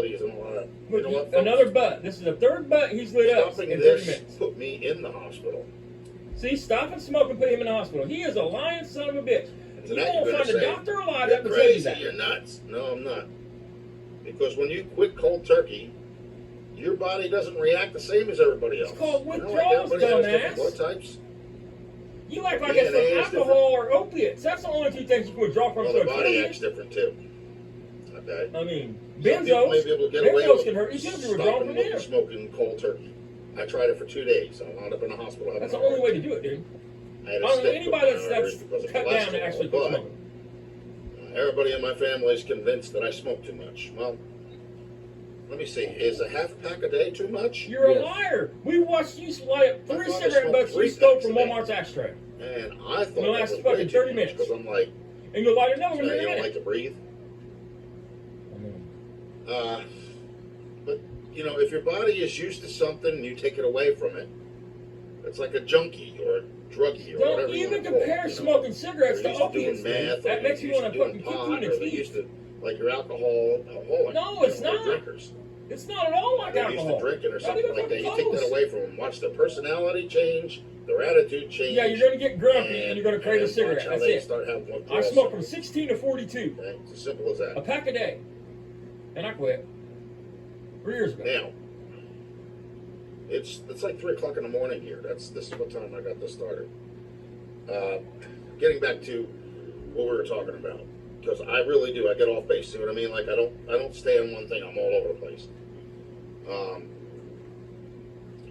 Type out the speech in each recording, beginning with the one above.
facilities and all that. You know what, folks? Another butt. This is the third butt he's lit up Stopping in 30 this minutes. put me in the hospital. See, stop and smoke and put him in the hospital. He is a lying son of a bitch. And You tonight won't you're find gonna a say, doctor alive "You're that will tell you crazy, that. you're nuts." No, I'm not. Because when you quit cold turkey, your body doesn't react the same as everybody else. It's called You know, withdrawals, everybody has different dumbass. blood types. You act like DNA it's from is alcohol or opiates. That's the only two things you can withdraw from. Well, So the it's body crazy. acts different too. Okay. I mean, Some people may benzos. be able to get away Benzos with can hurt. You should be withdrawing stopping from with there. smoking cold turkey. I tried it for 2 days. I wound up in a hospital. That's the only way to do it, dude. I had I a don't know stick anybody put in my that's arteries because of cut down to cholesterol, actually quit but smoking. everybody in my family is convinced that I smoke too much. Well, let me see. Is a half pack a day too much? You're Yes. a liar. We watched you light up I 3 thought I cigarette smoked butts you 3 stole packs from a day. Walmart's ashtray. And I thought In the last that was fucking way too 30 much minutes. because I'm like, And you'll light another one so in you a don't like minute. to breathe. But you know, if your body is used to something and you take it away from it, it's like a junkie or a druggie or Don't whatever you even want to call it, compare you know? smoking cigarettes They're to used to opiates. doing meth, Dude. That or makes they're you want used to doing fucking kick you pot, in or the they're teeth. used to, like your alcoholic. No, it's or not. drinkers. It's not at all like They're alcohol. used to drinking or Not something even like that. You fucking take that close. away from them. Watch their personality change, their attitude change. Yeah, you're going to get grumpy and you're going to crave a cigarette. Watch how That's they it. start having I withdrawal smoke from symptoms. 16 to 42. Okay? It's as simple as A that. pack a day. And I quit. 3 years ago. Now, it's like 3 o'clock in the morning here. This is what time I got this started. Getting back to what we were talking about, because I really do. I get off base. See what I mean? Like I don't stay on one thing. I'm all over the place.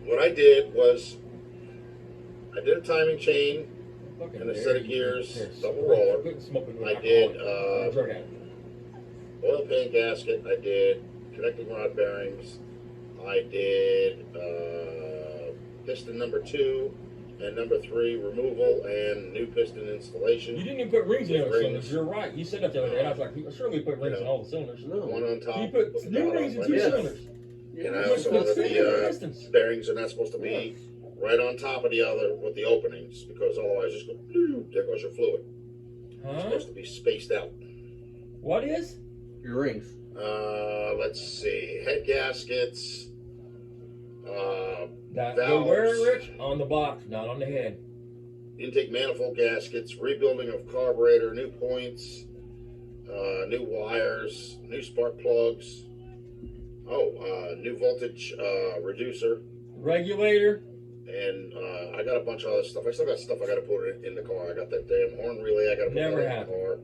What I did was I did a timing chain Fucking and a dare set of you. gears, Yes. double roller. Quit smoking with I did alcoholic. Drug addict. oil pan gasket. I did connecting rod bearings. I did piston number 2 and number 3 removal and new piston installation. You didn't even put rings in the With other rings. cylinders. You're right. You said that the other day. And I was like, surely you put rings in all the cylinders. No. One on top. You put with the new dot rings in on 2 it. Yes. cylinders. And I You also put wanted two the pistons. bearings are not supposed to be right on top of the other with the openings because otherwise just go, there goes your fluid. It's Huh? supposed to be spaced out. What is? Your rings. Let's see. Head gaskets. That Valves. go where, Rich? On the box, not on the head. Intake manifold gaskets, rebuilding of carburetor, new points, new wires, new spark plugs, new voltage reducer, Regulator. and I got a bunch of other stuff. I still got stuff I got to put in the car. I got that damn horn relay I got to put Never in the happened. car.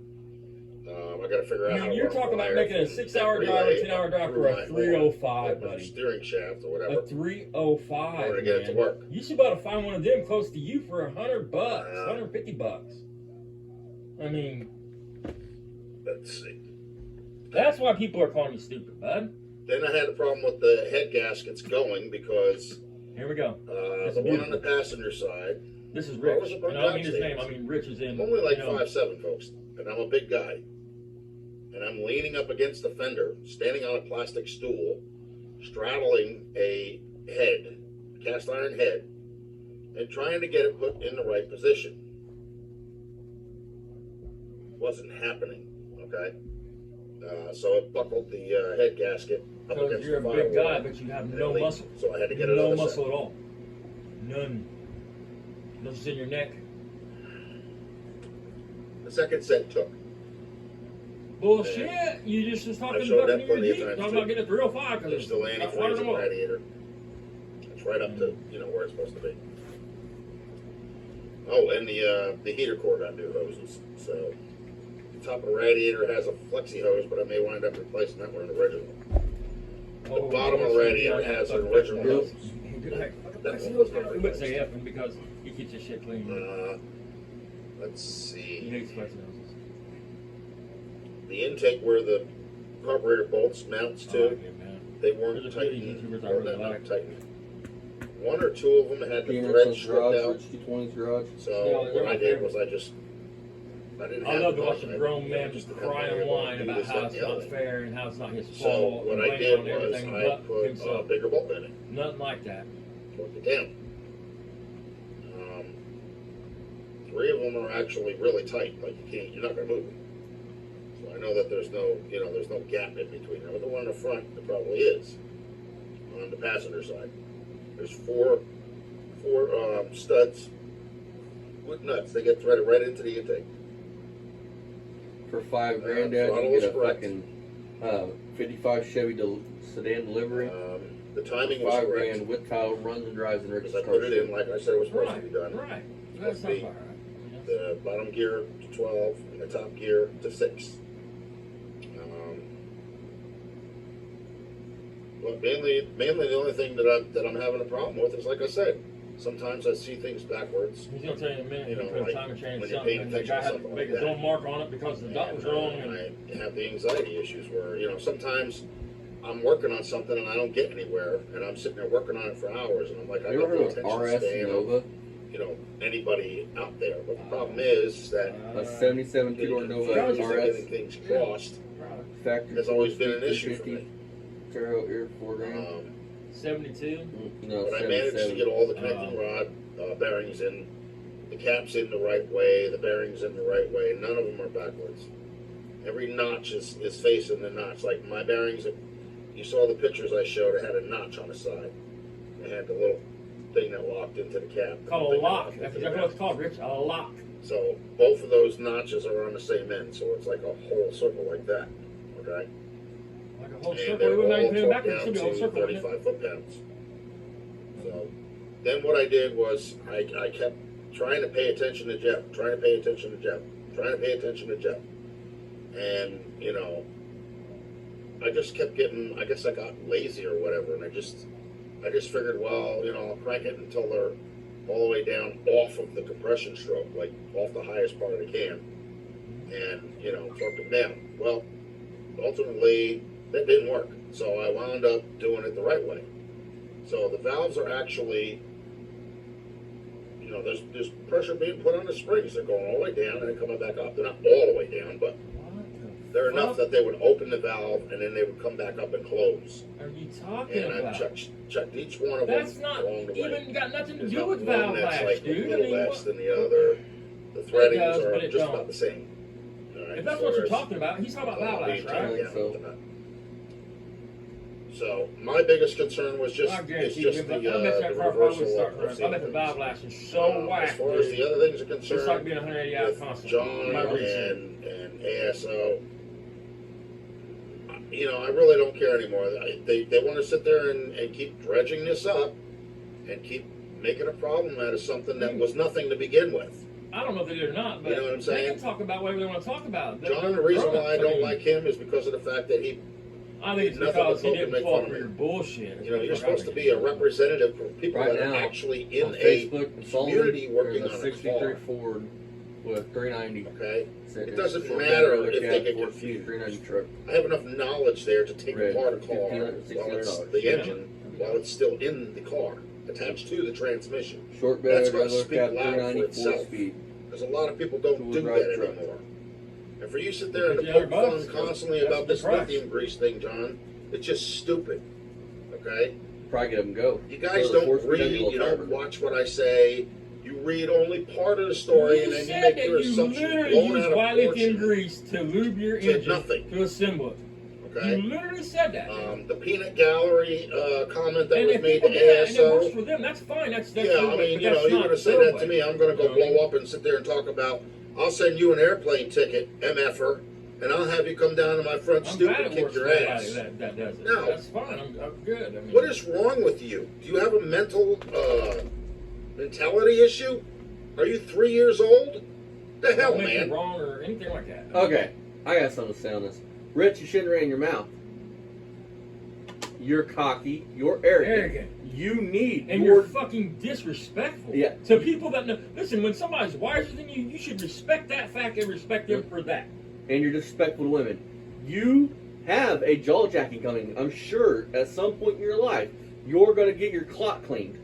I got to figure out I how mean, to you're run talking about wire making a from 6-hour that drive or relay 10-hour drive through for my a horn, 305, with buddy. steering shaft or A whatever. 305. In order to get it to man. work. You should be able to find one of them close to you for $100, Yeah. $150. I mean, Let's see. that's why people are calling you stupid, bud. Then I had a problem with the head gaskets going because Here we go. the one on the passenger side, This is Well, Rich. it was a And I don't mean his Brown name. Jack I mean Rich is in. I'm only like you know, 5'7", folks, and I'm a big guy. And I'm leaning up against the fender, standing on a plastic stool, straddling a head, cast iron head, and trying to get it put in the right position. Wasn't happening, okay? So it buckled the head gasket up Because against you're a the big firewall. guy, but you have and it no leaked. muscle. So I had to get it No another muscle set. at all. None. Nothing's in your neck. The second set took. Bullshit! You just was talking I've showed about that your plenty of Jeep, times, talking too. about getting a 305 There's because still it's not running antifreeze them and up. radiator. It's right up to where it's supposed to be. Oh, and the heater core got new hoses. So the top of the radiator has a flexi hose, but I may wind up replacing that one original. The bottom of the radiator has an original hose. That one was not We wouldn't say replaced. F because he keeps his shit clean. Let's He see. hates flexi houses. The intake where the carburetor bolts mounts I to, like it, man. they weren't There's a few of these tightened. YouTubers I Or really not like. tightened. One or two of them had the thread Phoenix's stripped garage, out. Rich220's garage. So Yeah, they're what I my did favorite. was I didn't I have love to it watch on a it. grown You man know, just to cry have and my whine do about this, how that, it's and the not other thing. fair and how it's not his So fault. what and I blaming did on was everything I but put a himself. bigger bolt in it, Nothing like that. torqued it down. 3 of them are actually really tight, like you're not gonna move them. So I know that there's no, there's no gap in between. Now with the one in the front, there probably is on the passenger side. There's four studs with nuts. They get threaded right into the intake. For $5,000, Dad, throttle you is get a correct. fucking 55 Chevy sedan delivery. The timing was correct. $5,000 with title, runs and drives in Rich's Because I car. put it in like I said it was supposed to be done. Right. Supposed That's to not be far right. the bottom gear to 12 and the top gear to 6. But mainly the only thing that I'm having a problem with is, like I said, sometimes I see things backwards. He's gonna tell you in a minute. You You know, put like, a timing chain when or you're paying something. The attention guy to had to something make like a that. little mark on it because the dot was wrong. And I have the anxiety issues where, sometimes I'm working on something and I don't get anywhere, and I'm sitting there working on it for hours, and I'm like, I You got ever the heard of attention RS span Nova? of, anybody out there. But the problem is that A 77 two-door Nova getting RS things crossed factory. has always been an issue for me. Turbo ear, $4,000. 72. No, But I managed to 77. get all the connecting rod bearings in, the caps in the right way, the bearings in the right way. None of them are backwards. Every notch is facing the notch. Like my bearings, you saw the pictures I showed, it had a notch on the side. It had the little thing that locked into the cap. Called a lock. Into That's the exactly what it's mount. called, Rich. A lock. So both of those notches are on the same end, so it's like a whole circle like that. Okay? Like a whole And circle. they're We wouldn't all even put it torqued backwards. It down should be a whole to circle. wouldn't it? 35 foot-pounds. So then what I did was I kept trying to pay attention to Jeff, trying to pay attention to Jeff, trying to pay attention to Jeff. And, I just kept getting, I guess I got lazy or whatever, and I just figured, well, I'll crank it until they're all the way down off of the compression stroke, like off the highest part of the can, and, torque them down. Well, ultimately, that didn't work. So I wound up doing it the right way. So the valves are actually, there's pressure being put on the springs. They're going all the way down and then coming back up. They're not all the way down, but they're enough that they would open the valve and then they would come back up and close. Are you talking And about? I've checked each one of That's them not along the way. even got nothing to There's do not with one valve that's lash, like dude. a I little mean, less what? than the other. The threadings does, but are it just don't. about the same. All right, If that's as what far you're as talking about, he's talking about valve lash, being right? taken right? down So- with the nut. So my biggest concern was just I it's guarantee just you, the I bet that car probably reversal start of running. I seeing bet the things. valve lash is so whack. As far as the other things are it's concerned, like being 180 out with constant. John My reason. and ASO, I really don't care anymore. They want to sit there and keep dredging this up and keep making a problem out of something that was nothing to begin with. I don't know if they did or not, but You know what I'm saying? they can talk about whatever they want to talk about. John, the reason why I don't like him is because of the fact that I think it's nothing because but he folk can didn't make fall fun of for me. your bullshit. you're supposed to be a representative for people Right that are now, actually in on a Facebook and community Solomon, working there's on a a 63 car. Ford with 390. Okay? Said It it's doesn't Ford matter Bed, if they cab, get Ford confused. 390 truck. I have enough knowledge there to take Red, apart a car $1,500, while it's $1,600. the engine, while it's still in the car, attached to the transmission. Short That's bed, gonna regular speak cab, loud for 390 itself. 4-speed. Because a lot of people don't do Two-wheel drive that truck. anymore. And for you sit there and to $1,500 poke fun constantly that's about the this price. lithium grease thing, John, it's just stupid. Okay? Probably get them go. You guys Go to the don't 4-speed read, engine you will don't turn. watch what I say. You read only part of the story, and then you said make that your you assumptions literally blown use out of white lithium proportion. grease to lube your To engine nothing. to assemble it. Okay? You literally said that. The peanut gallery comment that and was if made to people do that and it works ASO. for them, that's fine. That's Yeah, your I way, mean, but that's you're not going to say their that to way. me. I'm going to go You know what I mean? blow up and sit there and talk about, I'll send you an airplane ticket, MFer, and I'll have you come down to my front I'm stoop glad and it kick works for your everybody ass. that does it. No. That's fine. I'm good. I mean, What is wrong with you? Do you have a mental mentality issue? Are you 3 years old? The hell, don't make you man. wrong or anything like that. Okay, I got something to say on this. Rich, you shouldn't have ran your mouth. You're cocky. You're arrogant. You need And your you're fucking disrespectful. Yeah. To people that know. Listen, when somebody's wiser than you, you should respect that fact and respect them for that. and you're disrespectful to women. You have a jaw jacking coming. I'm sure at some point in your life you're going to get your clock cleaned.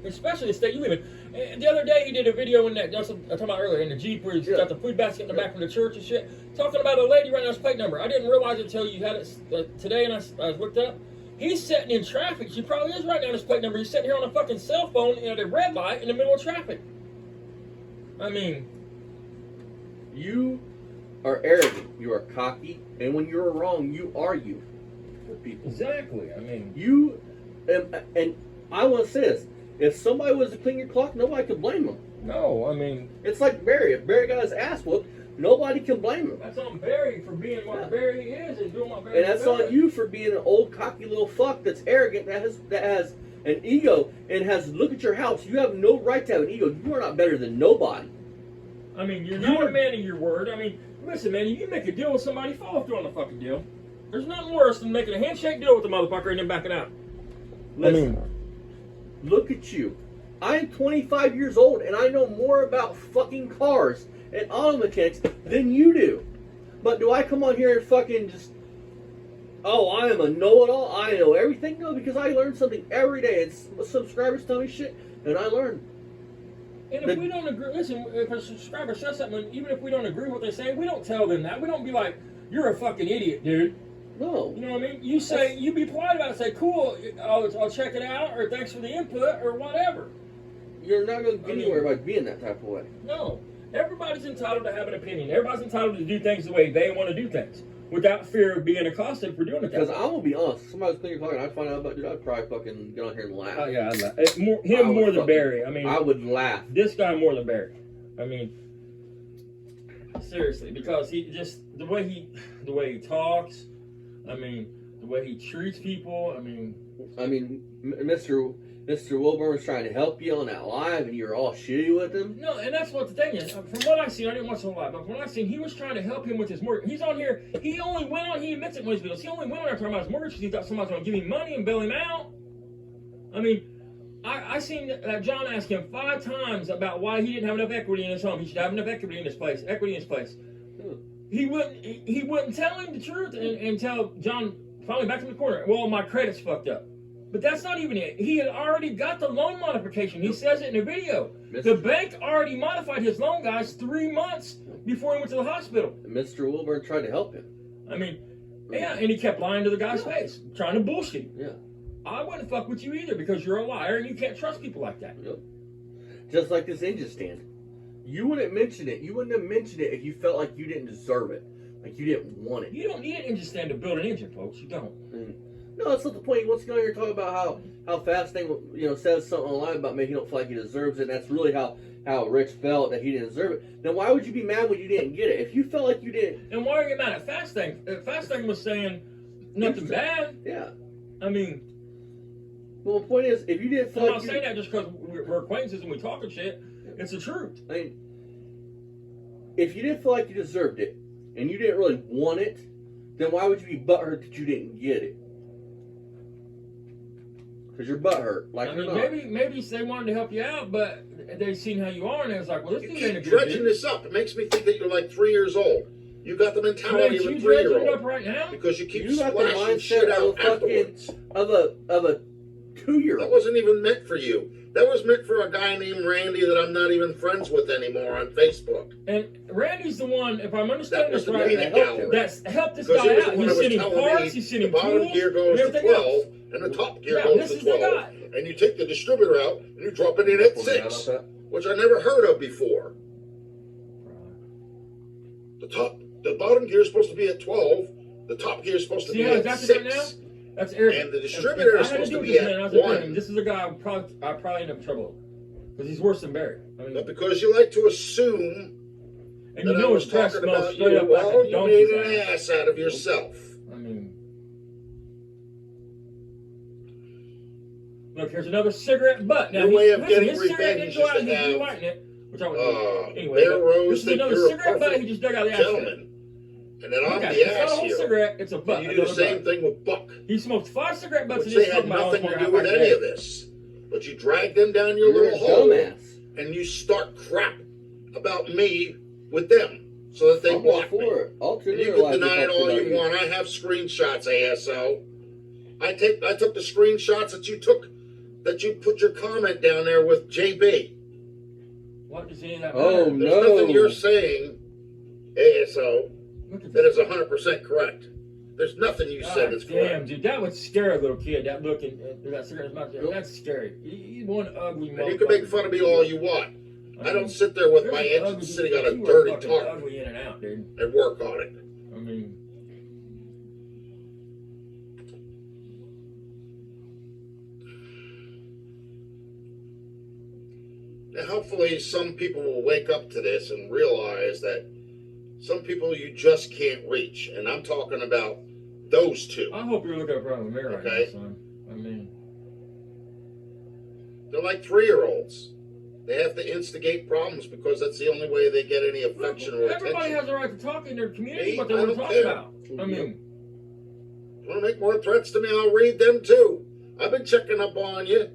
Especially the state you live in. The other day he did a video in that, that's what I was talking about earlier, in the Jeep where he's Yeah. got the food basket in the back from the church and shit, talking about a lady writing down his plate number. I didn't realize it until you had it today and I looked up. He's sitting in traffic. She probably is writing down his plate number. He's sitting here on a fucking cell phone at a red light in the middle of traffic. I mean, You are arrogant. You are cocky. And when you're wrong, you argue with people. Exactly. I mean, You, and I want to say this. If somebody was to clean your clock, nobody could blame them. no, I mean, It's like Barry. If Barry got his ass whooped, nobody can blame him. that's on Barry for being what Barry is and doing what Barry And that's on you for being an old cocky little fuck that's arrogant, that has an ego, and look at your house. You have no right to have an ego. You are not better than nobody. I mean, you're not a man of your word. I mean, listen, man, if you make a deal with somebody, follow through on the fucking deal. There's nothing worse than making a handshake deal with the motherfucker and then backing out. Listen, look at you. I'm 25 years old and I know more about fucking cars and auto mechanics than you do. But do I come on here and fucking just, oh, I am a know-it-all, I know everything? No, because I learn something every day. And subscribers tell me shit, and I learn. And if we don't agree, listen, if a subscriber says something, even if we don't agree with what they say, we don't tell them that. We don't be like, you're a fucking idiot, dude. No. You know what I mean? You say, you be polite about it. Say, cool, I'll check it out, or thanks for the input, or whatever. You're not going to get anywhere by being that type of way. No. Everybody's entitled to have an opinion. Everybody's entitled to do things the way they want to do things, without fear of being accosted for doing it. Because I'm going to be honest, if somebody was cleaning your clock and I'd find out about it, dude, I'd probably fucking get on here and laugh. Oh, yeah, I'd laugh. More than Barry. I mean, I would laugh. This guy more than Barry. I mean, seriously, because he just, the way he talks, I mean, the way he treats people, I mean, Mr. Wilburn was trying to help you on that live, and you were all shitty with him. No, and that's what the thing is. From what I've seen, I didn't watch the live, but from what I've seen, he was trying to help him with his mortgage. He's on here. He only went on. He admits it in his videos. He only went on there talking about his mortgage because he thought somebody's going to give him money and bail him out. I mean, I seen that John asked him 5 times about why he didn't have enough equity in his home. He should have enough equity in his place. He wouldn't tell him the truth and tell John. Finally, back in the corner. Well, my credit's fucked up. But that's not even it. He had already got the loan modification. He says it in the video. The bank already modified his loan, guys, 3 months before he went to the hospital. Mr. Wilburn tried to help him. I mean, yeah, and he kept lying to the guy's face, trying to bullshit him. Yeah. I wouldn't fuck with you either because you're a liar and you can't trust people like that. Yep. Just like this engine stand. You wouldn't mention it. You wouldn't have mentioned it if you felt like you didn't deserve it. Like you didn't want it. You don't need an engine stand to build an engine, folks. You don't. No, that's not the point. He wants to go here and talk about how Fast Thing, says something online about making him feel like he deserves it. And that's really how Rich felt, that he didn't deserve it. Then why would you be mad when you didn't get it? If you felt like you didn't. And why are you mad at Fast Thing? Fast Thing was saying nothing bad. Yeah. I mean. Well, the point is, if you didn't feel I'm not saying that just because we're acquaintances and we talk and shit. It's the truth. I mean, if you didn't feel like you deserved it and you didn't really want it, then why would you be butthurt that you didn't get it? Because you're butthurt. Like, I mean, maybe they wanted to help you out, but they seen how you are, and they was like, well, this You dude ain't a keep good dredging dude. this up. It makes me think that you're like 3 years old. You got the mentality of a You dredging it 3-year-old. up right now? Because you keep you got the splashing shit mindset out afterwards. of a 2-year-old. That wasn't even meant for you. That was meant for a guy named Randy that I'm not even friends with anymore on Facebook. And Randy's the one, if I'm understanding this That was the right, peanut gallery. that's helped this Because he guy was out. the one He's that was sending telling parts, me he's the sending bottom tools, gear and goes to everything 12 else. and the top gear Yeah, goes this to is the 12. guy. And you take the distributor out and you drop it in at 6, which I never heard of before. The bottom gear is supposed to be at 12. The top gear is supposed to See be how at exactly 6. right now? That's arrogant. And the distributor If is I had supposed do to with be this at man, I was like, 1. this is a guy I probably end up in trouble with. Because he's worse than Barry. I mean, But because you like to assume and that you know I his was dress talking smells about straight you, up like well, a you donkey's made an ass. ass out of yourself. I mean, look, here's another cigarette butt. Now, Your way of getting his cigarette revenge didn't go is out to and he's have, relighting it, which I would do. Anyway, Bear Rose this is think another you're a cigarette butt he perfect just dug out of the ashtray. gentleman. And then I'm Okay, the it's not a ass whole here. cigarette, it's a butt. And you do the another same butt. thing with Buck. He smoked 5 cigarette butts Which and they just had talking about nothing to do alcohol with half any a of day. this. But you drag them down your You're little a hole. dumbass. And you start crap about me with them. So that they I'm all block me. for it. I'll turn And you your can life deny it if I all should you want. I have screenshots, ASO. I took the screenshots that you took, that you put your comment down there with JB. What does any of that Oh, matter? There's nothing you're saying, ASO, Look at that this. is 100% correct. There's nothing you said that's Damn, correct. dude, that would scare a little kid. That look and that cigarette in his mouth. Nope. That's scary. He's one ugly motherfucker. And you can make fun of me all you want. I don't sit there with my There's an engine ugly sitting dude, on a you are dirty fucking tarp. ugly in and out. not, dude. and work on it. I mean, Now, hopefully some people will wake up to this and realize that some people you just can't reach. And I'm talking about those two. I hope you're looking up front of the mirror right Okay. now, son. I mean, They're like 3-year-olds. They have to instigate problems because that's the only way they get any affection or everybody attention. has the right to talk in their community, Me, what they I want to don't talk care. about. I mean, You want to make more threats to me? I'll read them too. I've been checking up on you.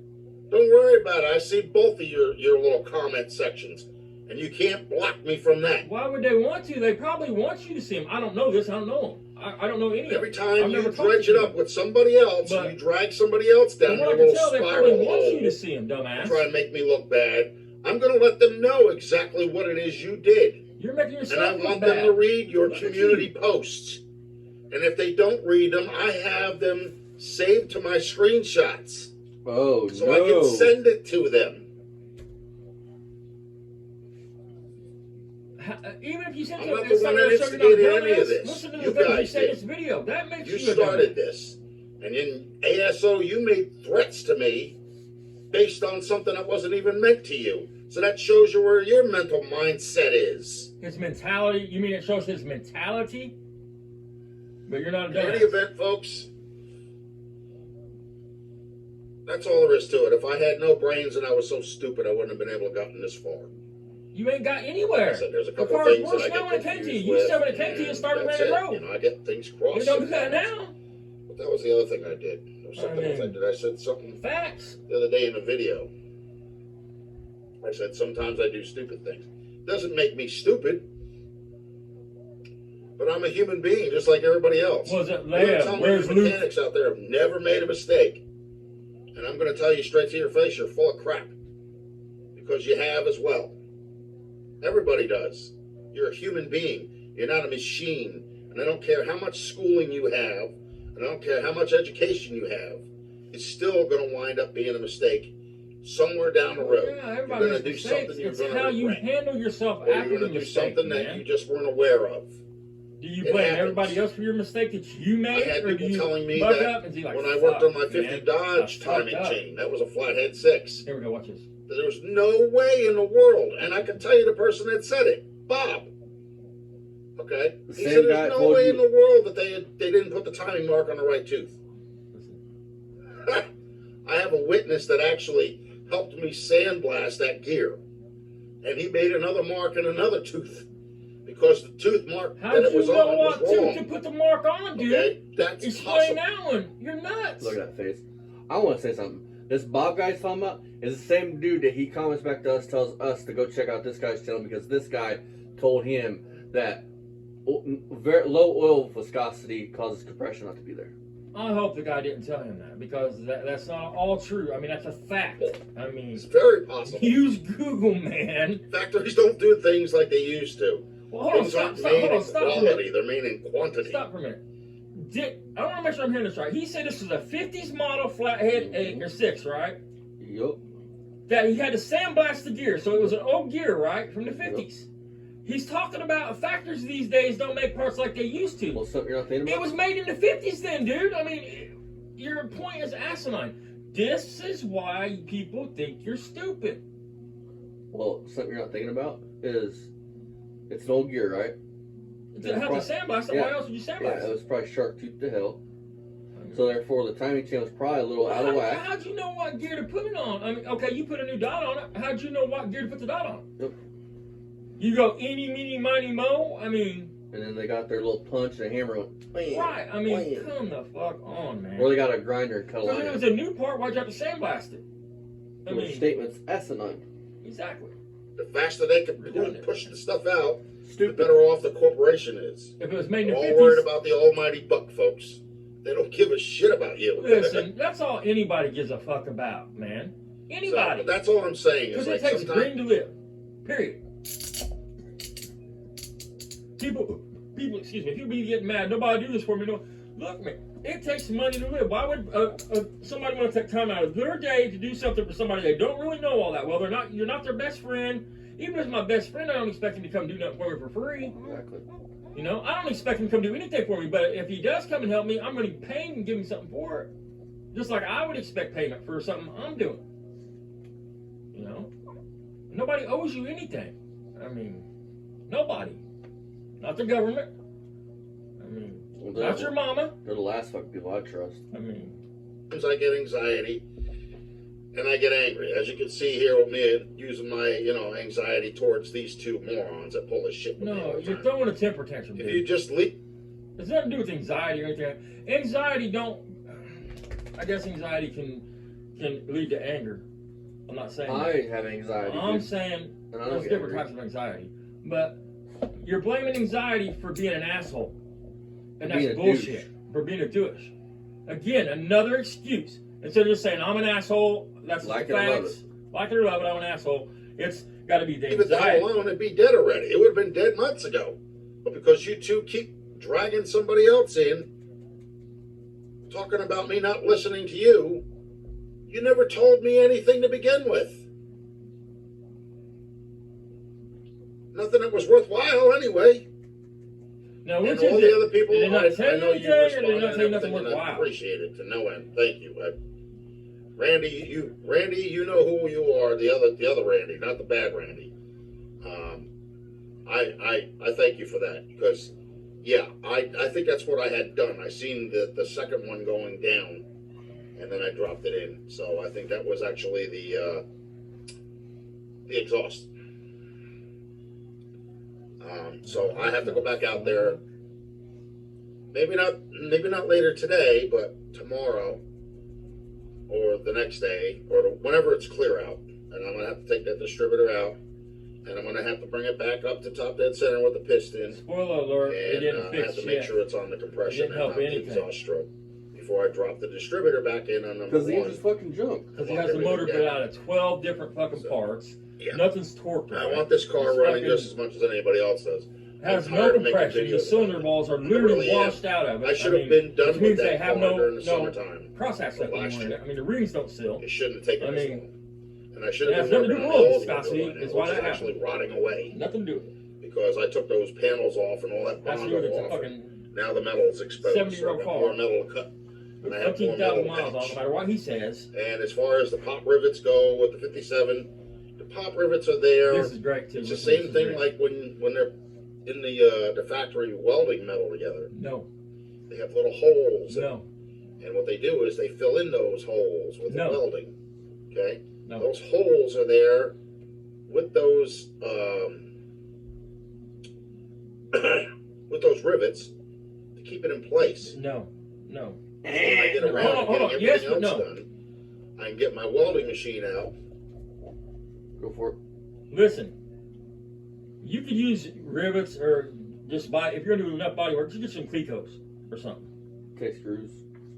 Don't worry about it. I see both of your little comment sections. And you can't block me from that. why would they want to? They probably want you to see them. I don't know this. I don't know them. I don't know any of them. Every time I've you never talked dredge to it them. up with somebody else, But- you drag somebody else down From your what I can little tell, they spiral probably want you hole to see them, dumbass. and try and make me look bad. I'm going to let them know exactly what it is you did. You're making And yourself I look want bad. them to read your Look at community you. posts. And if they don't read them, I have them saved to my screenshots. Oh, So no. I can send it to them. Even if you send I'm to not it's the one not that gonna show you no instigated any of dumbass. this. Listen to You the things you guys said in did. this video. That makes You you a started dumbass. this. And in ASO, you made threats to me based on something that wasn't even meant to you. So that shows you where your mental mindset is. His mentality. You mean it shows his mentality? But you're not a In any dumbass. event, folks, that's all there is to it. If I had no brains and I was so stupid, I wouldn't have been able to gotten this far. You ain't got anywhere. Like I said, there's a The couple car's things that worse I now when get it came to confused you. with. You said when it came to you, it started that's running it. road. You know, I get things crossed. You don't do that now. But that was the other thing I did. There was something else I did. I said something Facts. the other day in a video. I said sometimes I do stupid things. Doesn't make me stupid, but I'm a human being just like everybody else. Was it You're gonna Leia? tell me Where's the Luke? mechanics out there have never made a mistake, and I'm going to tell you straight to your face, you're full of crap, because you have as well. Everybody does. You're a human being. You're not a machine, and I don't care how much schooling you have, and I don't care how much education you have. It's still going to wind up being a mistake somewhere down the road. Yeah, You're everybody going to makes do mistakes. something you're It's going to how you regret, handle yourself or you're after going the to do mistake, something that man. you just weren't aware of. Do you It blame happens. everybody else for your mistake that you made, I had or do people you telling me buck that up and be like, when I worked on my "Fuck, 50 man, Dodge I fucked timing up." chain, that was a flathead 6. Here we go. Watch this. There was no way in the world, and I can tell you the person that said it, Bob. Okay? The He same said guy there's no told way you- in the world that they didn't put the timing mark on the right tooth. Listen. I have a witness that actually helped me sandblast that gear. And he made another mark in another tooth. Because the tooth mark How that did it you was know on what was to wrong. put the mark on, dude? Okay? That's Explain possible. that one. You're nuts. Look at that face. I want to say something. This Bob guy's talking about is the same dude that he comments back to us, tells us to go check out this guy's channel because this guy told him that very low oil viscosity causes compression not to be there. I hope the guy didn't tell him that because that's not all true. I mean, that's a fact. I mean, It's very possible. use Google, man. Factories don't do things like they used to. Well, hold on, Things stop, aren't stop, made hold on, in stop for a minute. quality, they're made in quantity. Stop for a minute. I want to make sure I'm hearing this right. He said this was a 50s model flathead 8 or 6, right? Yup. That he had to sandblast the gear, so it was an old gear, right, from the 50s. He's talking about factories these days don't make parts like they used to. Well, something you're not thinking about? It was made in the 50s then, dude. I mean, your point is asinine. This is why people think you're stupid. Well, something you're not thinking about is it's an old gear, right? To have to sandblast it, why else would you Yeah, sandblast it it? was probably shark tooth to hell. So therefore, the timing chain was probably a little out of whack. How'd you know what gear to put it on? I mean, okay, you put a new dot on it. How'd you know what gear to put the dot on? Yep. You go eeny, meeny, miny, mo? I mean, And then they got their little punch and a hammer. Went, bam, right. I mean, bam. come the fuck on, man. Or they got a grinder and cut a Because line if it was out. a new part, why'd you have to sandblast it? I Your mean, statement's asinine. exactly. The faster they can We're doing it. push the stuff out, the Stupid. better off the corporation is. If it was made in They're the all worried 50s, about the almighty buck, folks. They don't give a shit about you. listen, that's all anybody gives a fuck about, man. Anybody. So, that's all I'm saying. Because Is it like takes sometimes green to live. Period. People, excuse me, people be getting mad. Nobody do this for me. No, look, man, it takes money to live. Why would somebody want to take time out of their day to do something for somebody they don't really know all that well? You're not their best friend. Even if it's my best friend, I don't expect him to come do nothing for me for free. Exactly. You know, I don't expect him to come do anything for me, but if he does come and help me, I'm going to pay him and give me something for it. Just like I would expect payment for something I'm doing. You know? Nobody owes you anything. I mean, nobody. Not the government. I mean, not your mama. They're the last fucking people I trust. I mean, I get anxiety and I get angry. As you can see here with me using my, anxiety towards these two morons that pull this shit with me all no, the you're time. throwing a temper tantrum, If dude. you just leave, It's nothing to do with anxiety or anything. Anxiety I guess anxiety can lead to anger. I'm not saying I that. have anxiety. I'm dude. saying And I don't there's get different angry. types of anxiety. But you're blaming anxiety for being an asshole. And Being that's a bullshit. douche. For being a douche. Again, another excuse. Instead of just saying, I'm an asshole, that's Like the it or love facts. Like it or love it, I'm an asshole. It's got to be the leave it the hell anxiety. alone, it'd be dead already. It would have been dead months ago. But because you two keep dragging somebody else in, talking about me not listening to you, you never told me anything to begin with. Nothing that was worthwhile anyway. Now, And which all is the it? other people, Did they not I tell know you you anything, or did responded they not and tell you nothing everything, and I worthwhile? appreciate it to no end. Thank you. Randy, you know who you are. The other Randy, not the bad Randy. I thank you for that because, yeah, I think that's what I had done. I seen the second one going down, and then I dropped it in. So I think that was actually the exhaust. So I have to go back out there. Maybe not later today, but tomorrow or the next day or whenever it's clear out. And I'm gonna have to take that distributor out, and I'm gonna have to bring it back up to top dead center with the piston. Spoiler alert, it And didn't I fix have to make shit. sure it's on the compression It and didn't not help the anything. exhaust stroke before I drop the distributor back in on number Because the one. engine's fucking junk. Because it has the motor built out of 12 different fucking So, parts. yeah. Nothing's torqued right. I want this car It's running fucking- just as much as anybody else does. has I'm no tired of making compression. The videos cylinder about it. walls are I literally really am. washed out of it. I should have been done which with means they that have car no during the summertime. cross access Last anymore. year. I mean, the rings don't seal. It shouldn't have taken I this mean, long. And I should it have has been nothing to working do on with the oil old one viscosity, by now, is why which is that actually rotting away Nothing to do with it. because I took those panels off and all that That's bond to do with it's a off. fucking Now the metal is exposed. 70-year-old so I got car. more metal to cut. And I have more 13,000 metal miles on, patch. no matter what he says. And as far as the pop rivets go with the 57, the pop rivets are there. This is great too. It's the This same is thing great. like when they're in the factory welding metal together. No, They have little holes. no, And what they do is they fill in those holes with No. the welding. Okay? no. Those holes are there with those with those rivets to keep it in place. No, no. So when I get around Hold on. and getting Yes, everything but else no. done, I can get my welding machine out. Go for it. Listen, you could use rivets or just buy, if you're going to do enough body work, just get some Clecos or something. Take screws.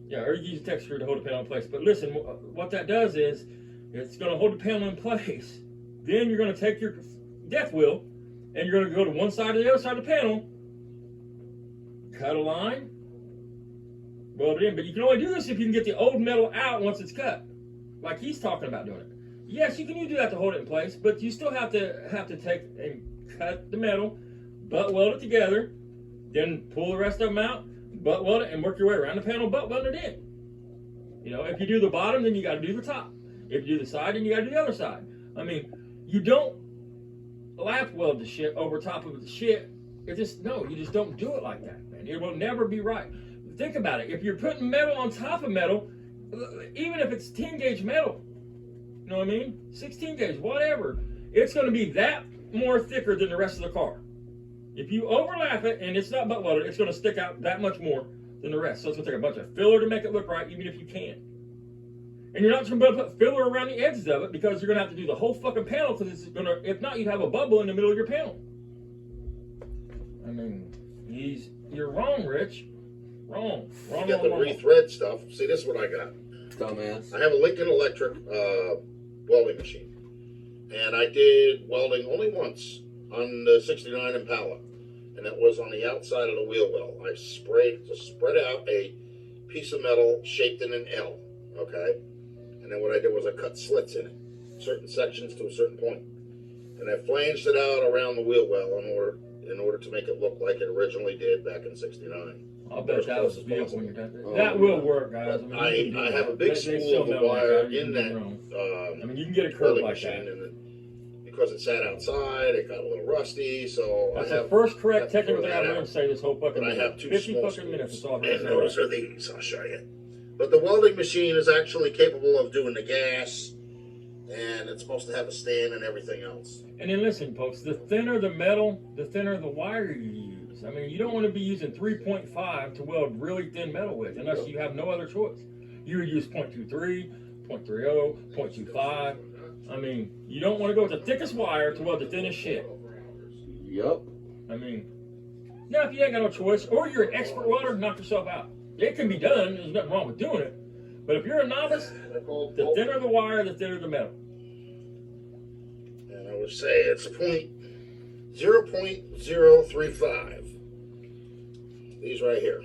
Yeah, or you can use a tech screw to hold the panel in place. But listen, what that does is it's going to hold the panel in place. Then you're going to take your death wheel and you're going to go to one side or the other side of the panel, cut a line, weld it in. But you can only do this if you can get the old metal out once it's cut, like he's talking about doing it. Yes, you can do that to hold it in place, but you still have to take and cut the metal, butt weld it together, then pull the rest of them out, butt weld it, and work your way around the panel, butt weld it in. You know, if you do the bottom, then you got to do the top. If you do the side, then you got to do the other side. I mean, you don't lap weld the shit over top of the shit. You just don't do it like that, man. It will never be right. Think about it. If you're putting metal on top of metal, even if it's 10 gauge metal, you know what I mean? 16 gauge, whatever, it's going to be that more thicker than the rest of the car. If you overlap it and it's not butt welded, it's going to stick out that much more than the rest. So it's going to take a bunch of filler to make it look right, even if you can. And you're not just going to put filler around the edges of it because you're going to have to do the whole fucking panel because it's going to, if not, you'd have a bubble in the middle of your panel. I mean, you're wrong, Rich. Wrong. You got the rethread stuff. See, this is what I got. Dumbass. I have a Lincoln Electric welding machine. And I did welding only once on the 69 Impala. And that was on the outside of the wheel well. I spread out a piece of metal shaped in an L. Okay? And then what I did was I cut slits in it, certain sections to a certain point. and I flanged it out around the wheel well in order to make it look like it originally did back in '69. I'll bet that was as beautiful when possible. you're done. Oh, that will work, guys. But I mean, I have a big spool of the wire in that. I mean, you can get a curve welding like machine, that. and because it sat outside, it got a little rusty. So That's I the have first correct have to technical throw thing I'm that going out. to say this whole fucking But I minute. have two 50 small fucking minutes. spools, That's all I'm and going to those say. are these. I'll show you. But the welding machine is actually capable of doing the gas, and it's supposed to have a stand and everything else. And then listen, folks, the thinner the metal, the thinner the wire you use. I mean, you don't want to be using 3.5 to weld really thin metal with unless you have no other choice. You would use 0.23, 0.30, 0.25. I mean, you don't want to go with the thickest wire to weld the thinnest shit. Yep. I mean, now if you ain't got no choice, or you're an expert welder, knock yourself out. It can be done. There's nothing wrong with doing it. But if you're a novice, the thinner the wire, the thinner the metal. And I would say it's 0.035. These right here.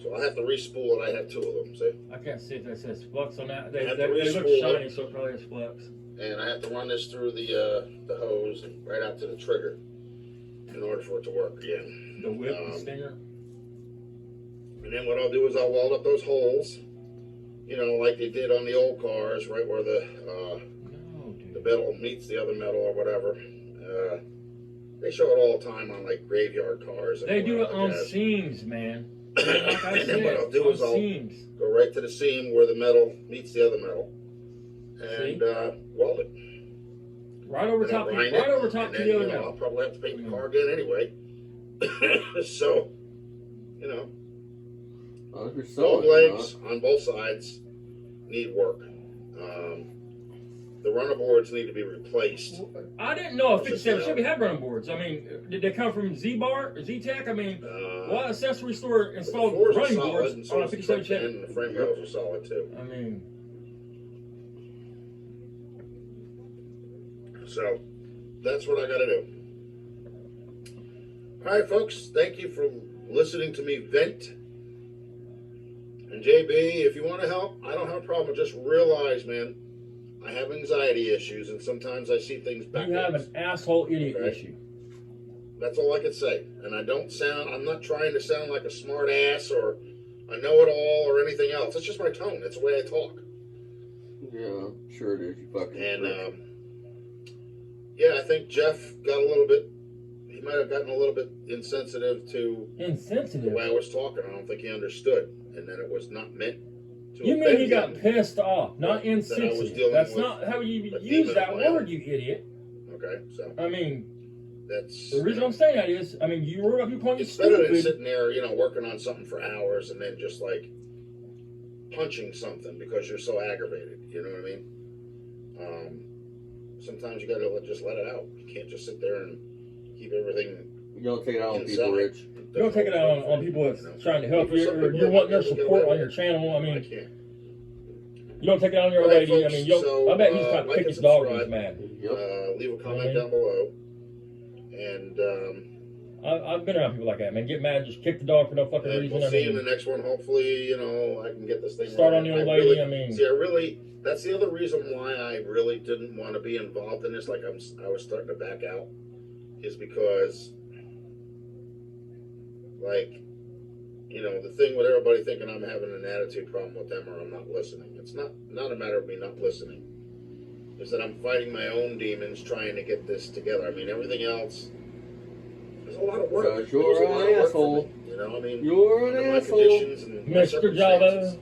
So I'll have to re-spool it. I have two of them, see? I can't see if that says flux on that. I They have to look re-spool shiny, it. so it probably has flux. And I have to run this through the hose and right out to the trigger in order for it to work again. The whip, the stinger. And then what I'll do is I'll weld up those holes, you know, like they did on the old cars, right where the metal meets the other metal or whatever. They show it all the time on like graveyard cars. And They do it all that on jazz. seams, man. Like I And then what I'll do on is I'll seams. go right to the seam where the metal meets the other metal and weld it. Right over And top, I'll grind right it, over top and to then, the other you know, metal. I'll probably have to paint the car again anyway. So, you know, Well, if you're both selling, legs on both sides need work. The runner boards need to be replaced. I didn't know if Just, 57 you know, Chevy had running boards. I mean, did they come from Z-Bar, Z-Tech? I mean, what accessory store The installed floors are running solid, boards and so on a is the 57 front Chevy? end, and the frame rails are solid too. I mean, So that's what I got to do. All right, folks. Thank you for listening to me vent. And JB, if you want to help, I don't have a problem. Just realize, man, I have anxiety issues, and sometimes I see things backwards. you have an asshole idiot Okay. issue. That's all I can say. And I'm not trying to sound like a smart ass or a know-it-all or anything else. It's just my tone. It's the way I talk. Yeah, sure it is. You fucking. And, yeah, I think Jeff got a little bit, he might have gotten a little bit insensitive to the Insensitive. way I was talking. I don't think he understood. And then it was not meant to You mean offend he got him. pissed off, not That I was insensitive. dealing That's with not how you a use demon that of my word, own. you idiot. Okay, so I mean, that's... the reason I'm saying that is, I mean, you were up, you calling you It's better than stupid. sitting there, you know, working on something for hours and then just like punching something because you're so aggravated. You know what I mean? Sometimes you gotta just let it out. You can't just sit there and keep everything You don't take it out on inside. people, Rich. You don't take it out on people that's You know? trying to help For you, some or people, you're wanting their they get support away on your with it. channel. I I mean, can't. you don't take it out on your All right, lady. I folks, mean, so, I bet he's trying to like kick and his dog when he's subscribe. mad. Yep. Leave a comment Okay. down below. And I've been around people like that, man. Get mad, just kick the dog for no fucking and reason. we'll I see you in mean, the next one. Hopefully, you know, I can get this thing start on right. the old I lady. really- I mean, See, that's the other reason why I really didn't want to be involved in this. Like I was starting to back out, is because, like, you know, the thing with everybody thinking I'm having an attitude problem with them or I'm not listening. It's not a matter of me not listening. It's that I'm fighting my own demons trying to get this together. I mean, everything else, there's a lot of work. Because you're There's a an lot of work for asshole. me, you know, I mean, You're under an my asshole. conditions and my Mr. Java, circumstances,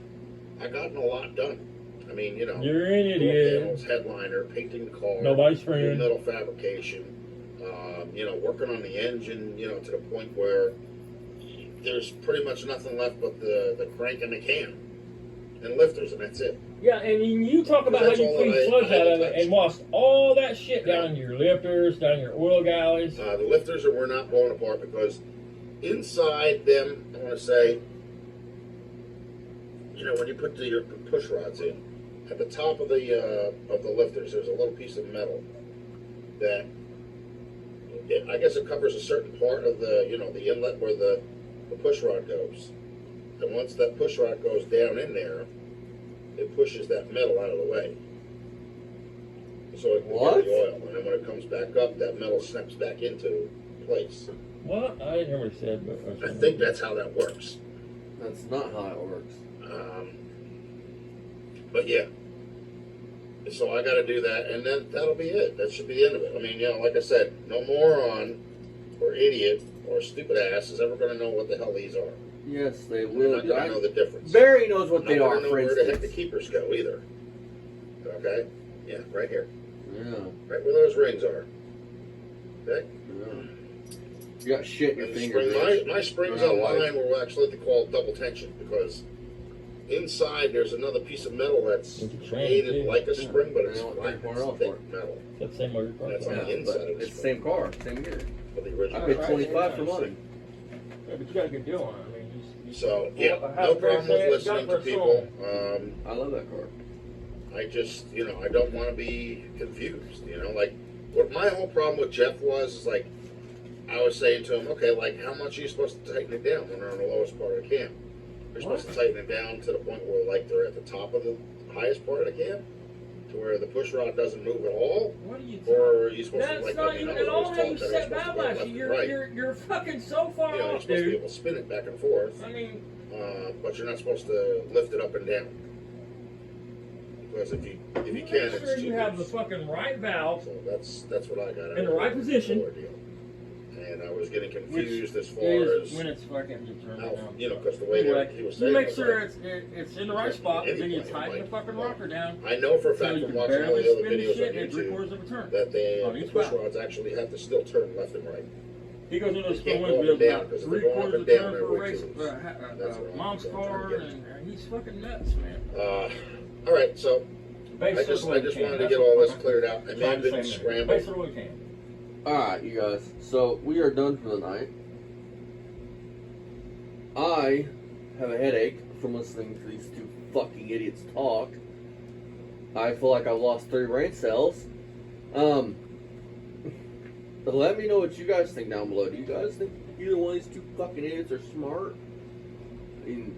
I gotten a lot done. I mean, you know, you're an idiot. panels, headliner, painting the car, Nobody's new friend. metal fabrication, you know, working on the engine, you know, to the point where there's pretty much nothing left but the crank and the cam and lifters, and that's it. Yeah, and you talk about how That's you all cleaned that I sludge had out to of it touch. and washed all that shit Yeah. down your lifters, down your oil galleys. The lifters were not blown apart because inside them, I want to say, you know, when you put your push rods in, at the top of the lifters, there's a little piece of metal that I guess it covers a certain part of the, you know, the inlet where the push rod goes. And once that push rod goes down in there, it pushes that metal out of the way. so it can What? get the oil. And then when it comes back up, that metal snaps back into place. What? I didn't hear what he said, but I think that's how that works. That's not how it works. But yeah. So I got to do that, and then that'll be it. That should be the end of it. I mean, you know, like I said, no moron or idiot or stupid ass is ever going to know what the hell these are. Yes, they I'm will. not going to know the difference. Barry knows what I'm they not are, gonna know for where the heck the instance. keepers go either. Okay? Yeah, right here. Yeah. Right where those rings are. Okay? Yeah. You got shit in your And the fingers. spring, my springs They're not online were actually what they call double tension because inside there's another piece of metal that's It's a chain, created too. like a spring, but And it's they want flat. 3.0 It's for thick it. metal. that's the same way you're That's talking on about. the Yeah, inside but of the it's the spring. same car, same year. For the original. I paid Right. 25 for mine. Yeah, but you got a good deal on it. I mean, So yeah, Well, no problem with listening to people. I love that car. I just, you know, I don't want to be confused. You know, like what my whole problem with Jeff was is like I was saying to him, okay, like how much are you supposed to tighten it down when they're on the lowest part of the cam? You're supposed to tighten it down to the point where like they're at the top of the highest part of the cam, to where the push rod doesn't move at all, What are you or are you supposed That's to like? not I mean, even I at was all always how taught you that set I'm supposed to valve go lines. left and You're, right. you're fucking so far You know, you're off, supposed to be dude. able to spin it back and forth, I mean, but you're not supposed to lift it up and down. Because if you can, make it's sure too you have the loose. fucking right valve So that's what I got. out in the of right the position. whole deal. And I was getting Which confused as far is as when it's fucking determined. how, you know, because the way Anyway, that he was you saying make was sure like, it's in the right spot, then you Anyway, tighten the like, fucking rocker down. I know for a So fact you from can watching all barely the other spin the videos shit on at YouTube 3/4 of a turn. that on the each push valve. rods actually have to still turn left and right. He goes into You the can't store go with up and down, about 'cause if they go 3/4 up of and a down, turn they're for a way race, too loose. That's what I'm mom's trying to car, get and he's fucking nuts, man. All right, so Base I just circle wanted to can. get That's all what this cleared out. I may tried have to been say, man. scrambled. Base circle can. Alright, you guys. So, we are done for the night. I have a headache from listening to these two fucking idiots talk. I feel like I've lost 3 brain cells. Let me know what you guys think down below. Do you guys think either one of these two fucking idiots are smart? I mean,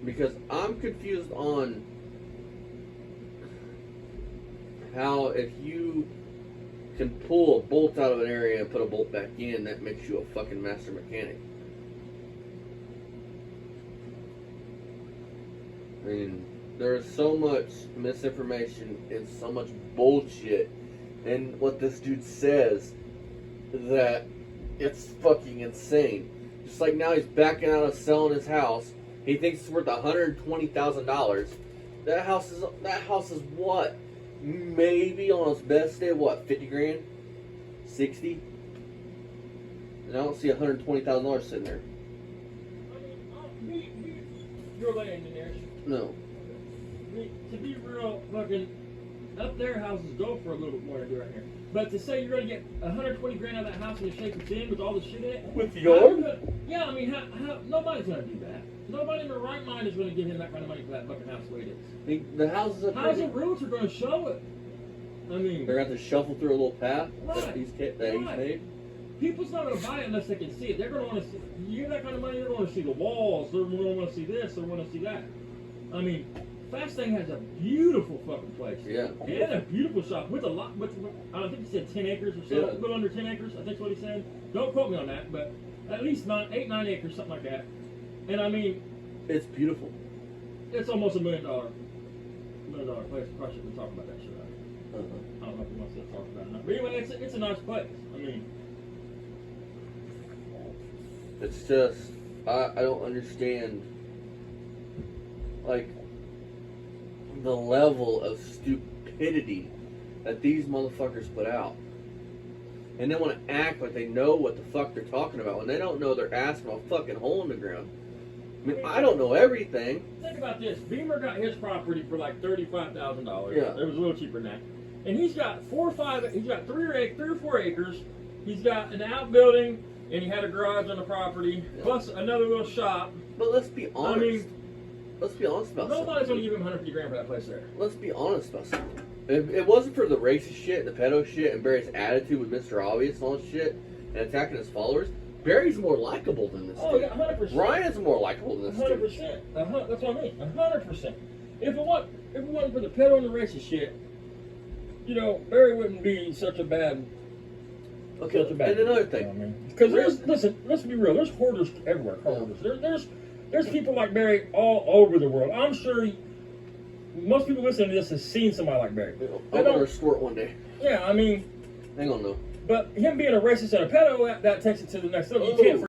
because I'm confused on how if you can pull a bolt out of an area and put a bolt back in, that makes you a fucking master mechanic. I mean, there is so much misinformation and so much bullshit in what this dude says that it's fucking insane. Just like now he's backing out of selling his house. He thinks it's worth $120,000. That house is what? Maybe on its best day, what, 50 grand? 60? And I don't see $120,000 sitting there. You're late engineers. No. To be real, fucking up there, houses go for a little bit more than they do right here. But to say you're gonna get 120 grand out of that house in the shape it's in with all the shit in it, With yeah, I mean, how nobody's gonna do that. Nobody in their right mind is gonna give him that kind of money for that fucking house the way it is. The houses are How's pretty. the roots are gonna show it? I mean, They're going to have to shuffle through a little path that Right. he's Right. made. people's not gonna buy it unless they can see it. They're gonna want to see. You get that kind of money, they're gonna want to see the walls. They're gonna want to see this. They're gonna want to see that. I mean, Fast Thing has a beautiful fucking place. Yeah. And a beautiful shop with a lot. With, I think he said 10 acres or so. Yeah. A little under 10 acres. I think's what he said. Don't quote me on that, but at least 8, 9 acres, something like that. And I mean, It's beautiful. it's almost $1 million place. Probably shouldn't talk about that shit. Uh-huh. I don't know if he wants to talk about it or not. But anyway, it's a nice place. I mean, It's just, I don't understand, like, the level of stupidity that these motherfuckers put out. And they want to act like they know what the fuck they're talking about when they don't know they're asking a fucking hole in the ground. I mean, I don't know everything. think about this. Beamer got his property for like $35,000. Yeah. It was a little cheaper than that. And he's got 4 or 5. He's got 3 or 4 acres. He's got an outbuilding, and he had a garage on the property, Yeah. plus another little shop. But let's be honest. I mean, let's be honest about nobody's something. gonna give him 150 grand for that place there. Let's be honest about something. If it wasn't for the racist shit and the pedo shit and Barry's attitude with Mr. Obvious and all this shit and attacking his followers, Barry's more likable than this Oh dude. yeah, 100%. Ryan's more likable than this dude. 100%. That's what I mean. 100%. If it wasn't for the pedo and the racist shit, you know, Barry wouldn't be such a bad. Okay, Such a bad and another dude, you know thing. what I mean? Because let's be real. There's hoarders everywhere. Car hoarders. There's people like Barry all over the world. I'm sure most people listening to this have seen somebody like Barry. I'm gonna squirt one day. Yeah, I mean, Hang on though. but him being a racist and a pedo, that takes it to the next level. You can't